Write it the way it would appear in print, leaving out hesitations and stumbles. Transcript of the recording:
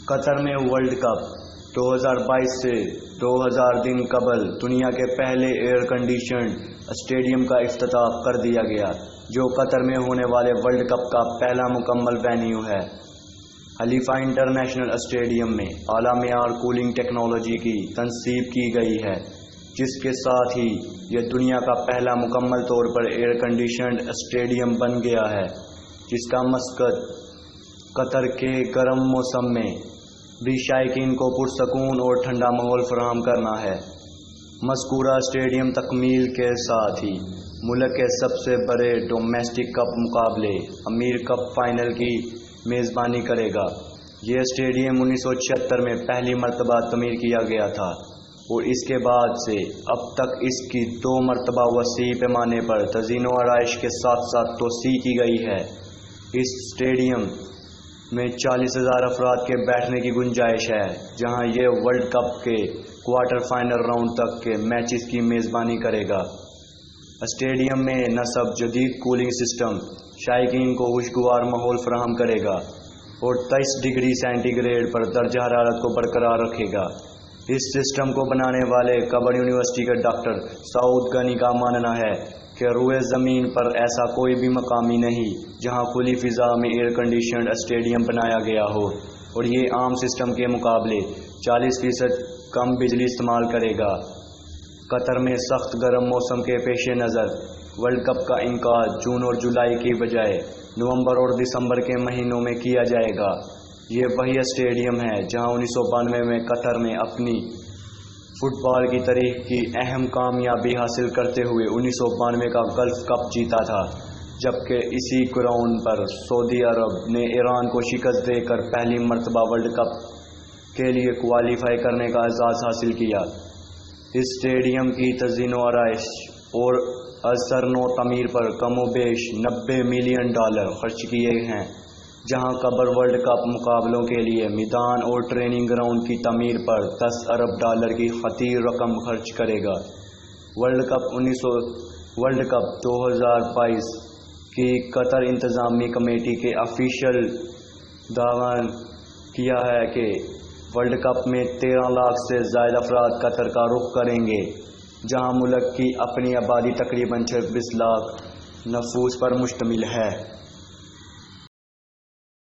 قطر میں world cup 2022 سے 2000 دن قبل دنیا کے پہلے ایئر کنڈیشنڈ اسٹیڈیم کا افتتاح کر دیا گیا، جو قطر میں ہونے والے ورلڈ کپ کا پہلا مکمل وینیو ہے۔ خلیفہ انٹرنیشنل اسٹیڈیم میں اعلیٰ معیار کولنگ ٹیکنالوجی کی تنصیب کی گئی ہے، جس کے ساتھ ہی یہ دنیا کا پہلا مکمل طور پر ایئر کنڈیشنڈ اسٹیڈیم بن گیا ہے، جس کا مقصد قطر کے گرم موسم میں بھی شائقین کو پرسکون اور ٹھنڈا ماحول فراہم کرنا ہے۔ مذکورہ اسٹیڈیم تکمیل کے ساتھ ہی ملک کے سب سے بڑے ڈومیسٹک کپ مقابلے امیر کپ فائنل کی میزبانی کرے گا۔ یہ اسٹیڈیم 1976 میں پہلی مرتبہ تعمیر کیا گیا تھا اور اس کے بعد سے اب تک اس کی 2 مرتبہ وسیع پیمانے پر تزئین و آرائش کے ساتھ ساتھ توسیع کی گئی ہے۔ اس اسٹیڈیم میں 40,000 افراد کے بیٹھنے کی گنجائش ہے، جہاں یہ ورلڈ کپ کے کوارٹر فائنل راؤنڈ تک کے میچز کی میزبانی کرے گا۔ اسٹیڈیم میں نصب جدید کولنگ سسٹم شائقین کو خوشگوار ماحول فراہم کرے گا اور 23 ڈگری سینٹی گریڈ پر درجہ حرارت کو برقرار رکھے گا۔ اس سسٹم کو بنانے والے قبر یونیورسٹی کے ڈاکٹر سعود غنی کا ماننا ہے کہ روئے زمین پر ایسا کوئی بھی مقامی نہیں جہاں کھلی فضا میں ایئر کنڈیشنڈ اسٹیڈیم بنایا گیا ہو، اور یہ عام سسٹم کے مقابلے 40% کم بجلی استعمال کرے گا۔ قطر میں سخت گرم موسم کے پیش نظر ورلڈ کپ کا انعقاد جون اور جولائی کی بجائے نومبر اور دسمبر کے مہینوں میں کیا جائے گا۔ یہ وہی اسٹیڈیم ہے جہاں 1992 میں قطر نے اپنی فٹ بال کی تاریخ کی اہم کامیابی حاصل کرتے ہوئے 1992 کا گلف کپ جیتا تھا، جبکہ اسی گراؤنڈ پر سعودی عرب نے ایران کو شکست دے کر پہلی مرتبہ ورلڈ کپ کے لیے کوالیفائی کرنے کا اعزاز حاصل کیا۔ اس اسٹیڈیم کی تزئین و آرائش اور ازسر نو تعمیر پر کم و بیش $90 ملین خرچ کیے ہیں، جہاں قبر ورلڈ کپ مقابلوں کے لیے میدان اور ٹریننگ گراؤنڈ کی تعمیر پر $10 ارب کی خطیر رقم خرچ کرے گا۔ ورلڈ کپ 2022 کی قطر انتظامی کمیٹی کے آفیشل دعویٰ کیا ہے کہ ورلڈ کپ میں 13 لاکھ سے زائد افراد قطر کا رخ کریں گے، جہاں ملک کی اپنی آبادی تقریباً 26 لاکھ نفوس پر مشتمل ہے۔